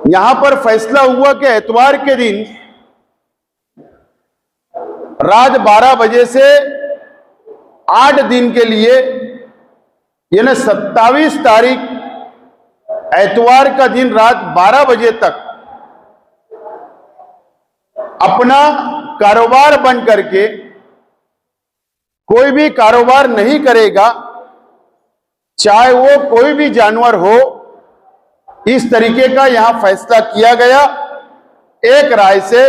यहां पर फैसला हुआ कि एतवार के दिन रात 12 बजे से 8 दिन के लिए यानी 27 तारीख एतवार का दिन रात 12 बजे तक अपना कारोबार बंद करके कोई भी कारोबार नहीं करेगा, चाहे वो कोई भी जानवर हो। इस तरीके का यहां फैसला किया गया एक राय से।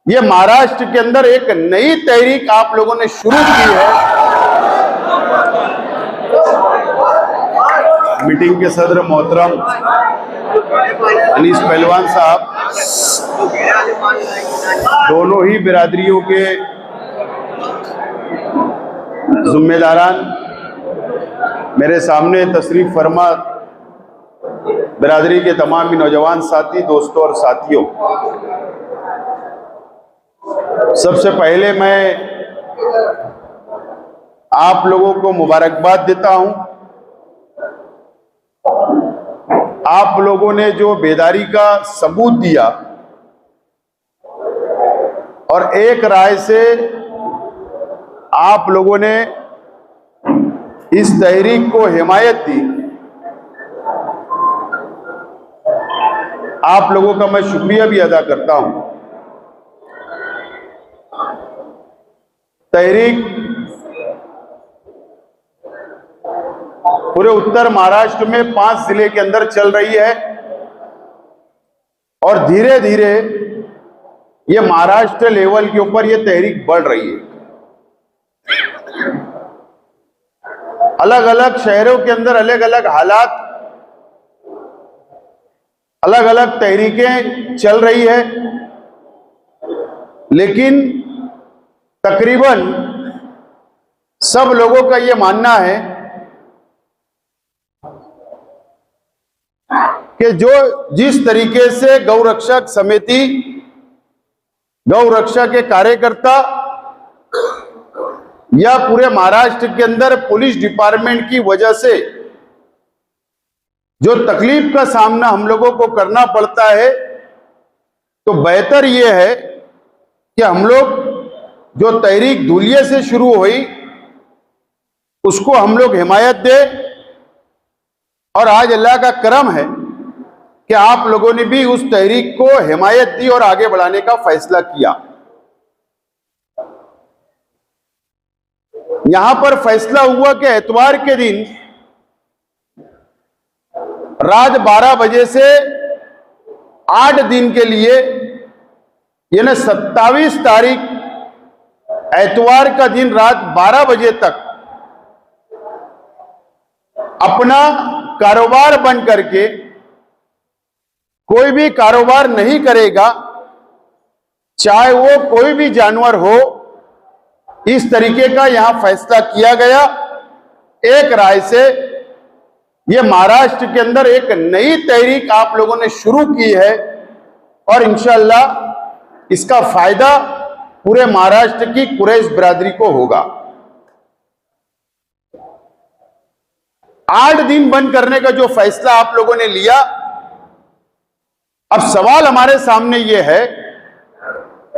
ये महाराष्ट्र के अंदर एक नई तहरीक आप लोगों ने शुरू की है। मीटिंग के सदर मोहतरम अनीस पहलवान साहब, दोनों ही बिरादरियों के जिम्मेदारान, मेरे सामने तशरीफ फरमा बिरादरी के तमाम ही नौजवान साथी, दोस्तों और साथियों, सबसे पहले मैं आप लोगों को मुबारकबाद देता हूं। आप लोगों ने जो बेदारी का सबूत दिया और एक राय से आप लोगों ने इस तहरीक को हिमायत दी, आप लोगों का मैं शुक्रिया भी अदा करता हूं। तहरीक पूरे उत्तर महाराष्ट्र में 5 जिले के अंदर चल रही है और धीरे धीरे ये महाराष्ट्र लेवल के ऊपर ये तहरीक बढ़ रही है। अलग अलग शहरों के अंदर अलग अलग हालात, अलग अलग तहरीकें चल रही है, लेकिन तकरीबन सब लोगों का यह मानना है कि जिस तरीके से गौरक्षक समिति, गौरक्षा के कार्यकर्ता या पूरे महाराष्ट्र के अंदर पुलिस डिपार्टमेंट की वजह से जो तकलीफ का सामना हम लोगों को करना पड़ता है, तो बेहतर यह है कि हम लोग जो तहरीक धूलिये से शुरू हुई उसको हम लोग हिमायत दें। और आज अल्लाह का करम है कि आप लोगों ने भी उस तहरीक को हिमायत दी और आगे बढ़ाने का फैसला किया। यहां पर फैसला हुआ कि एतवार के दिन रात 12 बजे से 8 दिन के लिए यानी 27 तारीख एतवार का दिन रात 12 बजे तक अपना कारोबार बंद करके कोई भी कारोबार नहीं करेगा, चाहे वो कोई भी जानवर हो। इस तरीके का यहां फैसला किया गया एक राय से। ये महाराष्ट्र के अंदर एक नई तहरीक आप लोगों ने शुरू की है और इंशाअल्लाह इसका फायदा पूरे महाराष्ट्र की कुरैश बिरादरी को होगा। 8 दिन बंद करने का जो फैसला आप लोगों ने लिया, अब सवाल हमारे सामने यह है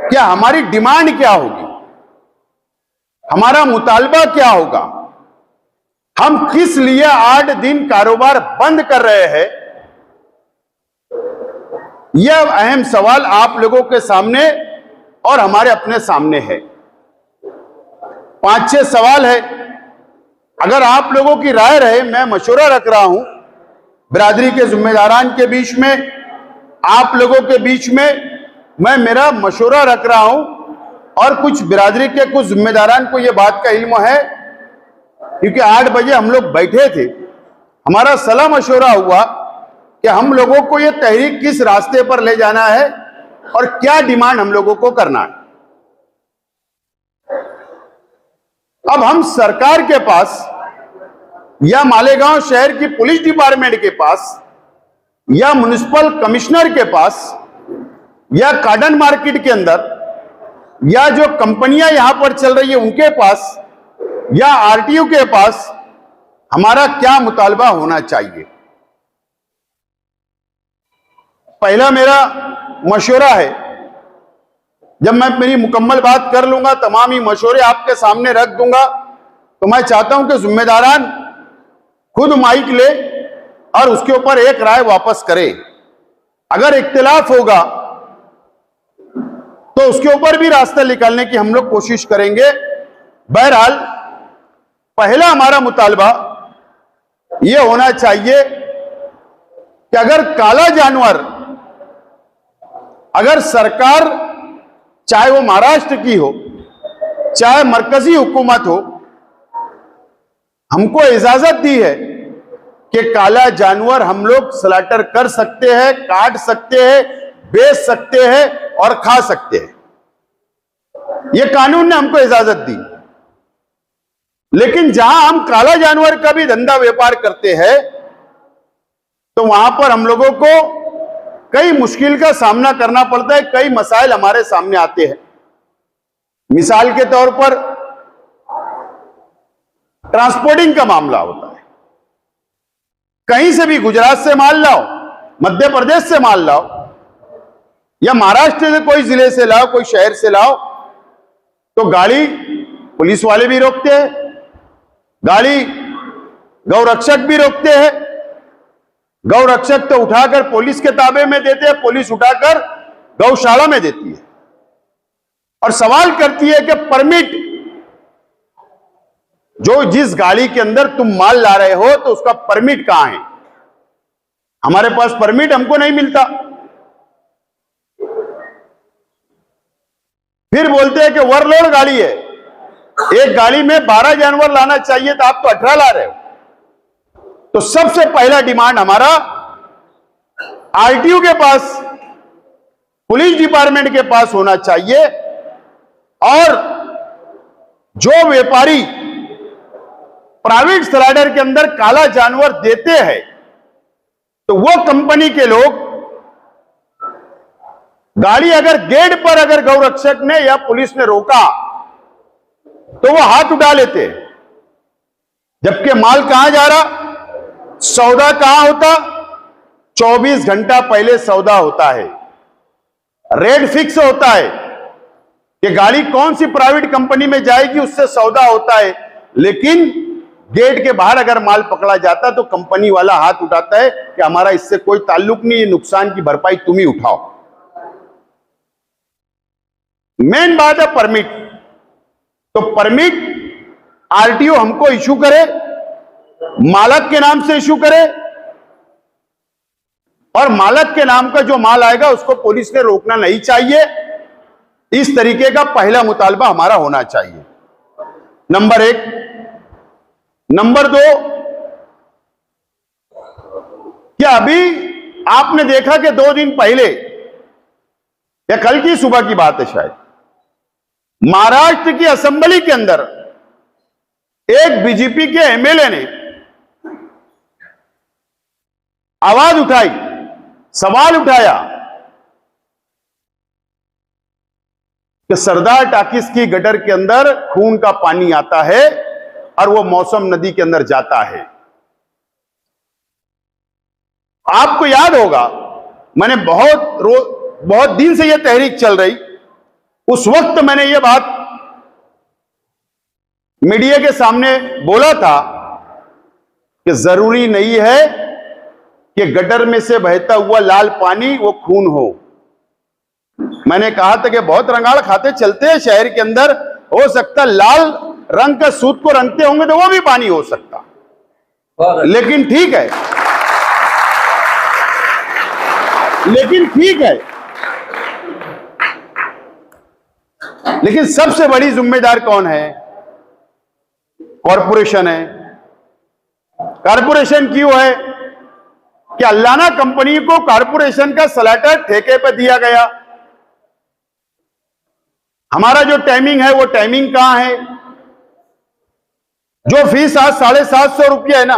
कि हमारी डिमांड क्या होगी, हमारा मुतालबा क्या होगा, हम किस लिए 8 दिन कारोबार बंद कर रहे हैं। यह अहम सवाल आप लोगों के सामने और हमारे अपने सामने है। 5-6 सवाल है। अगर आप लोगों की राय रहे, मैं मशवरा रख रहा हूं बिरादरी के जिम्मेदारान के बीच में, आप लोगों के बीच में मैं मेरा मशवरा रख रहा हूं और कुछ बिरादरी के कुछ जिम्मेदारान को यह बात का इल्म है, क्योंकि 8 बजे हम लोग बैठे थे, हमारा सलाह मशवरा हुआ कि हम लोगों को यह तहरीक किस रास्ते पर ले जाना है और क्या डिमांड हम लोगों को करना है। अब हम सरकार के पास या मालेगांव शहर की पुलिस डिपार्टमेंट के पास या म्युनिसिपल कमिश्नर के पास या कॉटन मार्केट के अंदर या जो कंपनियां यहां पर चल रही है उनके पास या आरटीओ के पास हमारा क्या मुतालबा होना चाहिए। पहला मेरा मशवरा है, जब मैं मेरी मुकम्मल बात कर लूंगा, तमाम ही मशवरे आपके सामने रख दूंगा, तो मैं चाहता हूं कि जिम्मेदारान खुद माइक ले और उसके ऊपर एक राय वापस करे। अगर इख्तिलाफ होगा तो उसके ऊपर भी रास्ता निकालने की हम लोग कोशिश करेंगे। बहरहाल पहला हमारा मुतालबा यह होना चाहिए कि अगर काला जानवर, अगर सरकार चाहे वो महाराष्ट्र की हो चाहे मरकजी हुकूमत हो, हमको इजाजत दी है कि काला जानवर हम लोग स्लॉटर कर सकते हैं, काट सकते हैं, बेच सकते हैं और खा सकते हैं। यह कानून ने हमको इजाजत दी। लेकिन जहां हम काला जानवर का भी धंधा व्यापार करते हैं तो वहां पर हम लोगों को कई मुश्किल का सामना करना पड़ता है, कई मसाइल हमारे सामने आते हैं। मिसाल के तौर पर ट्रांसपोर्टिंग का मामला होता है। कहीं से भी गुजरात से माल लाओ, मध्य प्रदेश से माल लाओ या महाराष्ट्र से कोई जिले से लाओ, कोई शहर से लाओ, तो गाड़ी पुलिस वाले भी रोकते हैं, गाड़ी गौरक्षक भी रोकते हैं। गौरक्षक तो उठाकर पुलिस के ताबे में देते हैं, पुलिस उठाकर गौशाला में देती है और सवाल करती है कि परमिट, जो जिस गाड़ी के अंदर तुम माल ला रहे हो तो उसका परमिट कहां है? हमारे पास परमिट हमको नहीं मिलता। फिर बोलते हैं कि ओवरलोड गाड़ी है, एक गाड़ी में 12 जानवर लाना चाहिए तो आप तो 18 ला रहे हो। तो सबसे पहला डिमांड हमारा आरटीओ के पास, पुलिस डिपार्टमेंट के पास होना चाहिए और जो व्यापारी प्राइवेट स्लाइडर के अंदर काला जानवर देते हैं तो वो कंपनी के लोग गाड़ी अगर गेट पर अगर गौरक्षक ने या पुलिस ने रोका तो वो हाथ उठा लेते हैं, जबकि माल कहां जा रहा, सौदा कहां होता, 24 घंटा पहले सौदा होता है, रेट फिक्स होता है कि गाड़ी कौन सी प्राइवेट कंपनी में जाएगी, उससे सौदा होता है। लेकिन गेट के बाहर अगर माल पकड़ा जाता तो कंपनी वाला हाथ उठाता है कि हमारा इससे कोई ताल्लुक नहीं, ये नुकसान की भरपाई तुम ही उठाओ। मेन बात है परमिट। तो परमिट आरटीओ हमको इशू करे, मालक के नाम से इशू करे और मालक के नाम का जो माल आएगा उसको पुलिस ने रोकना नहीं चाहिए। इस तरीके का पहला मुतालबा हमारा होना चाहिए, नंबर 1। नंबर 2, क्या अभी आपने देखा कि 2 दिन पहले या कल की सुबह की बात है शायद, महाराष्ट्र की असेंबली के अंदर एक बीजेपी के एमएलए ने आवाज उठाई, सवाल उठाया कि सरदार टाकिस की गटर के अंदर खून का पानी आता है और वो मौसम नदी के अंदर जाता है। आपको याद होगा, मैंने बहुत दिन से यह तहरीक चल रही, उस वक्त मैंने यह बात मीडिया के सामने बोला था कि जरूरी नहीं है कि गटर में से बहता हुआ लाल पानी वो खून हो। मैंने कहा था कि बहुत रंगाड़ खाते चलते हैं शहर के अंदर, हो सकता लाल रंग का सूत को रंगते होंगे तो वो भी पानी हो सकता, लेकिन ठीक है, लेकिन सबसे बड़ी जिम्मेदार कौन है? कॉरपोरेशन है। कॉरपोरेशन क्यों है कि अल्लाना कंपनी को कॉरपोरेशन का स्लॉटर ठेके पर दिया गया। हमारा जो टाइमिंग है वो टाइमिंग कहां है? जो फीस आज 750 रुपया है ना,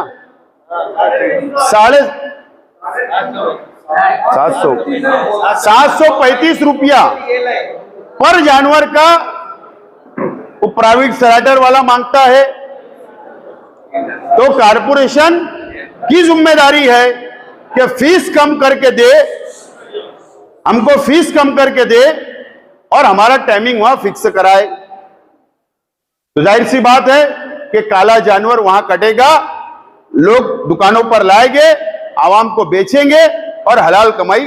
735 रुपया पर जानवर का वो प्राइवेट स्लॉटर वाला मांगता है। तो कॉरपोरेशन की जिम्मेदारी है कि फीस कम करके दे हमको फीस कम करके दे और हमारा टाइमिंग वहां फिक्स कराए। तो जाहिर सी बात है कि काला जानवर वहां कटेगा, लोग दुकानों पर लाएंगे, आवाम को बेचेंगे और हलाल कमाई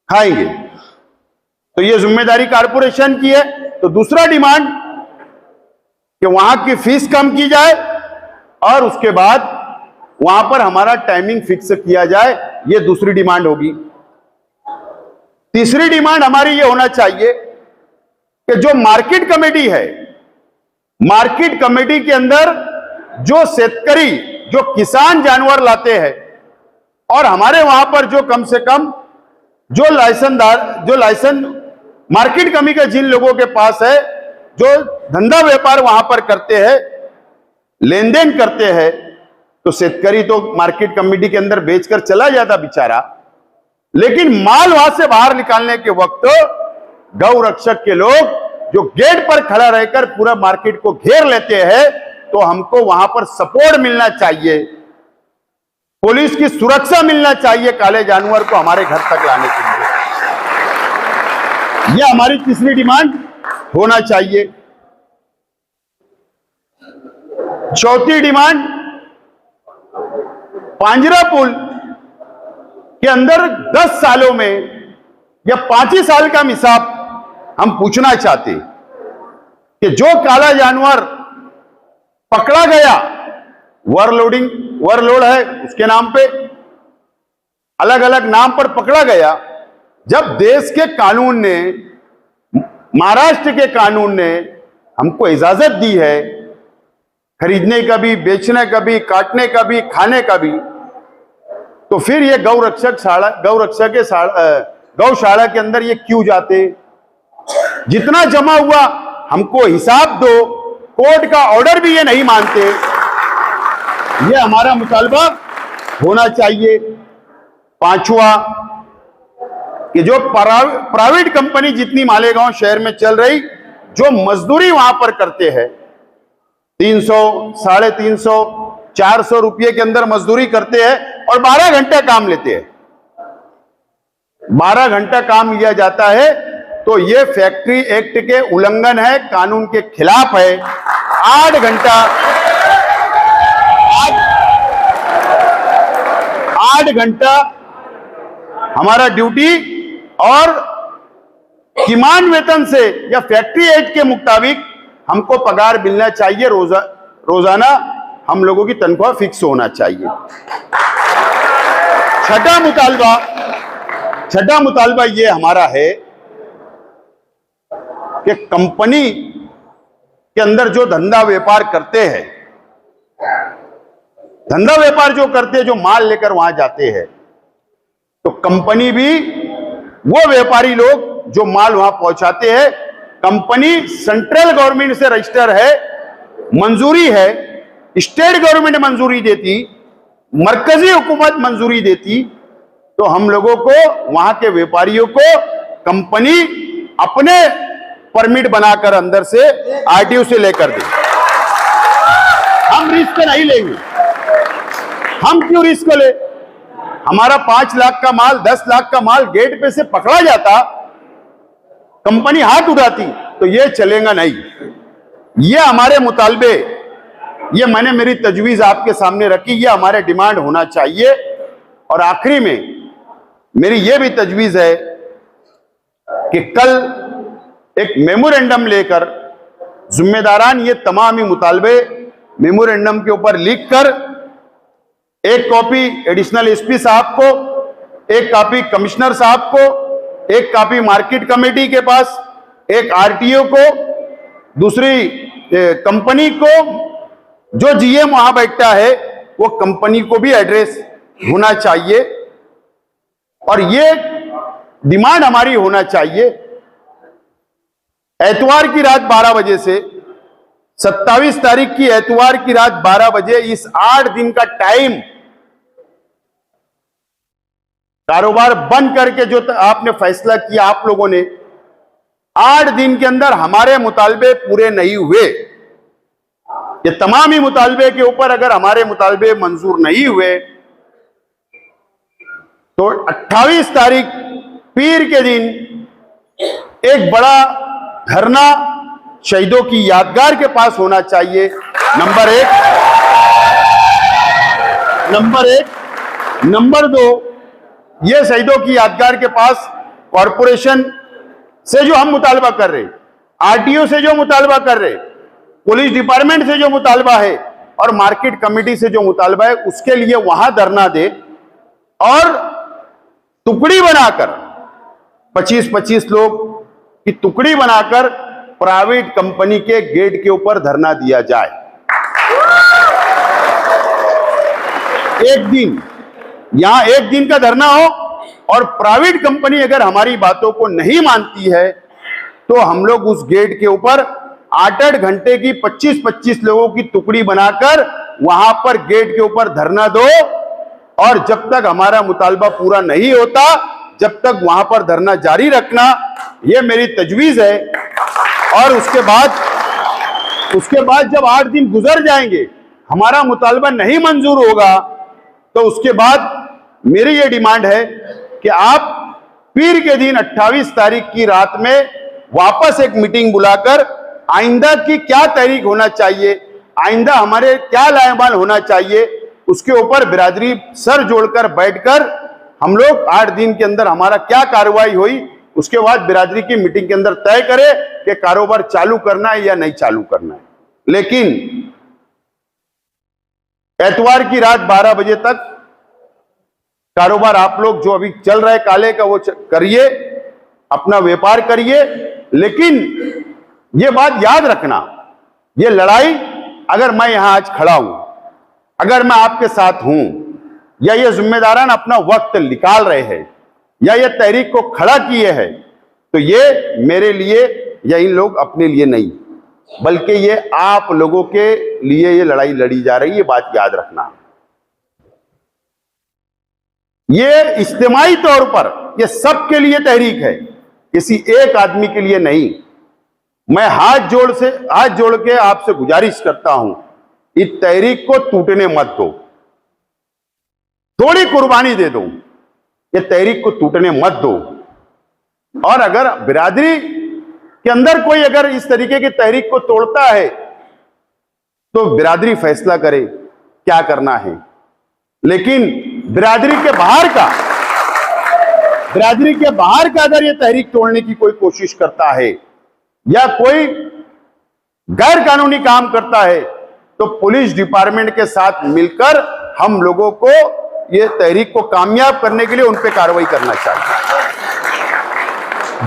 खाएंगे। तो ये जिम्मेदारी कारपोरेशन की है। तो दूसरा डिमांड कि वहां की फीस कम की जाए और उसके बाद वहां पर हमारा टाइमिंग फिक्स किया जाए, ये दूसरी डिमांड होगी। तीसरी डिमांड हमारी ये होना चाहिए कि जो मार्केट कमेटी है, मार्केट कमेटी के अंदर जो शेतकरी, जो किसान जानवर लाते हैं और हमारे वहां पर जो कम से कम जो लाइसेंस मार्केट कमेटी के जिन लोगों के पास है, जो धंधा व्यापार वहां पर करते हैं, लेन देन करते हैं, तो शेतकरी तो मार्केट कमेटी के अंदर बेचकर चला जाता बेचारा, लेकिन माल वहां से बाहर निकालने के वक्त गौ रक्षक के लोग जो गेट पर खड़ा रहकर पूरा मार्केट को घेर लेते हैं, तो हमको वहां पर सपोर्ट मिलना चाहिए, पुलिस की सुरक्षा मिलना चाहिए काले जानवर को हमारे घर तक लाने के लिए। यह हमारी तीसरी डिमांड होना चाहिए। चौथी डिमांड, पांजरा पुल के अंदर 10 सालों में या 5 ही साल का हिसाब हम पूछना चाहते कि जो काला जानवर पकड़ा गया, वरलोड है उसके नाम पे, अलग अलग नाम पर पकड़ा गया, जब देश के कानून ने, महाराष्ट्र के कानून ने हमको इजाजत दी है खरीदने का भी, बेचने का भी, काटने का भी, खाने का भी, तो फिर ये गौशाला के अंदर ये क्यों जाते? जितना जमा हुआ हमको हिसाब दो, कोर्ट का ऑर्डर भी ये नहीं मानते। ये हमारा मुतालबा होना चाहिए। पांचवा कि जो प्राइवेट कंपनी जितनी मालेगांव शहर में चल रही, जो मजदूरी वहां पर करते हैं, 300, 350, 400 रुपये के अंदर मजदूरी करते हैं और 12 घंटे काम लेते हैं, 12 घंटा काम लिया जाता है, तो ये फैक्ट्री एक्ट के उल्लंघन है, कानून के खिलाफ है। 8 घंटा हमारा ड्यूटी और किमान वेतन से या फैक्ट्री एक्ट के मुताबिक हमको पगार मिलना चाहिए। रोजाना हम लोगों की तनख्वाह फिक्स होना चाहिए। छठा मुतालबा ये हमारा है कि कंपनी के अंदर जो धंधा व्यापार करते हैं, धंधा व्यापार जो करते हैं, जो माल लेकर वहां जाते हैं, तो कंपनी भी, वो व्यापारी लोग जो माल वहां पहुंचाते हैं, कंपनी सेंट्रल गवर्नमेंट से रजिस्टर है, मंजूरी है, स्टेट गवर्नमेंट मंजूरी देती, मरकजी हुकूमत मंजूरी देती, तो हम लोगों को, वहां के व्यापारियों को कंपनी अपने परमिट बनाकर अंदर से आरटीओ से लेकर दे। हम रिस्क नहीं लेंगे। हम क्यों रिस्क ले? हमारा 5 लाख का माल, 10 लाख का माल गेट पे से पकड़ा जाता, कंपनी हाथ उठाती, तो ये चलेगा नहीं। ये हमारे मुतालबे, ये मैंने मेरी तजवीज आपके सामने रखी, ये हमारे डिमांड होना चाहिए। और आखिरी में मेरी ये भी तजवीज है कि कल एक मेमोरेंडम लेकर जिम्मेदारान ये तमाम ही मुतालबे मेमोरेंडम के ऊपर लिख कर एक कॉपी एडिशनल एसपी साहब को, एक कॉपी कमिश्नर साहब को, एक कॉपी मार्केट कमेटी के पास, एक आरटीओ को, दूसरी कंपनी को, जो जीएम वहां बैठता है वो कंपनी को भी एड्रेस होना चाहिए। और ये डिमांड हमारी होना चाहिए, एतवार की रात 12 बजे से 27 तारीख की एतवार की रात 12 बजे, इस 8 दिन का टाइम कारोबार बंद करके जो आपने फैसला किया, आप लोगों ने 8 दिन के अंदर हमारे मुतालबे पूरे नहीं हुए, ये तमाम ही मुतालबे के ऊपर अगर हमारे मुतालबे मंजूर नहीं हुए, तो 28 तारीख पीर के दिन एक बड़ा धरना शहीदों की यादगार के पास होना चाहिए, नंबर एक। नंबर दो, ये शहीदों की यादगार के पास कॉरपोरेशन से जो हम मुतालबा कर रहे, आरटीओ से जो मुतालबा कर रहे, पुलिस डिपार्टमेंट से जो मुतालबा है और मार्केट कमेटी से जो मुतालबा है, उसके लिए वहां धरना दे और टुकड़ी बनाकर 25-25 लोग की टुकड़ी बनाकर प्राइवेट कंपनी के गेट के ऊपर धरना दिया जाए। एक दिन, यहां एक दिन का धरना हो और प्राइवेट कंपनी अगर हमारी बातों को नहीं मानती है तो हम लोग उस गेट के ऊपर 8-8 घंटे की 25-25 लोगों की टुकड़ी बनाकर वहां पर गेट के ऊपर धरना दो, और जब तक हमारा मुतालबा पूरा नहीं होता जब तक वहां पर धरना जारी रखना, यह मेरी तजवीज है। और उसके बाद जब 8 दिन गुजर जाएंगे, हमारा मुतालबा नहीं मंजूर होगा, तो उसके बाद मेरी यह डिमांड है कि आप पीर के दिन 28 तारीख की रात में वापस एक मीटिंग बुलाकर आइंदा की क्या तहरीक होना चाहिए, आइंदा हमारे क्या लाएबाल होना चाहिए, उसके ऊपर बिरादरी सर जोड़कर बैठकर हम लोग 8 दिन के अंदर हमारा क्या कार्रवाई हुई, उसके बाद बिरादरी की मीटिंग के अंदर तय करें कि कारोबार चालू करना है या नहीं चालू करना है। लेकिन एतवार की रात 12 बजे तक कारोबार आप लोग जो अभी चल रहा है काले का वो करिए, अपना व्यापार करिए, लेकिन ये बात याद रखना, ये लड़ाई अगर मैं यहां आज खड़ा हूं, अगर मैं आपके साथ हूं, या ये जिम्मेदारान अपना वक्त निकाल रहे हैं या ये तहरीक को खड़ा किए हैं, तो ये मेरे लिए या इन लोग अपने लिए नहीं, बल्कि ये आप लोगों के लिए ये लड़ाई लड़ी जा रही है। ये बात याद रखना। ये इज्तिमाई तौर पर ये सबके लिए तहरीक है, किसी एक आदमी के लिए नहीं। मैं हाथ जोड़ के आपसे गुजारिश करता हूं, इस तहरीक को टूटने मत दो, थोड़ी कुर्बानी दे दो, ये तहरीक को टूटने मत दो। और अगर बिरादरी के अंदर कोई अगर इस तरीके की तहरीक को तोड़ता है तो बिरादरी फैसला करे क्या करना है। लेकिन बिरादरी के बाहर का अगर ये तहरीक तोड़ने की कोई कोशिश करता है या कोई गैर कानूनी काम करता है, तो पुलिस डिपार्टमेंट के साथ मिलकर हम लोगों को ये तहरीक को कामयाब करने के लिए उन पे कार्रवाई करना चाहिए।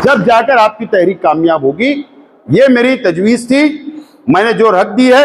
जब जाकर आपकी तहरीक कामयाब होगी, ये मेरी तजवीज थी, मैंने जो रख दी है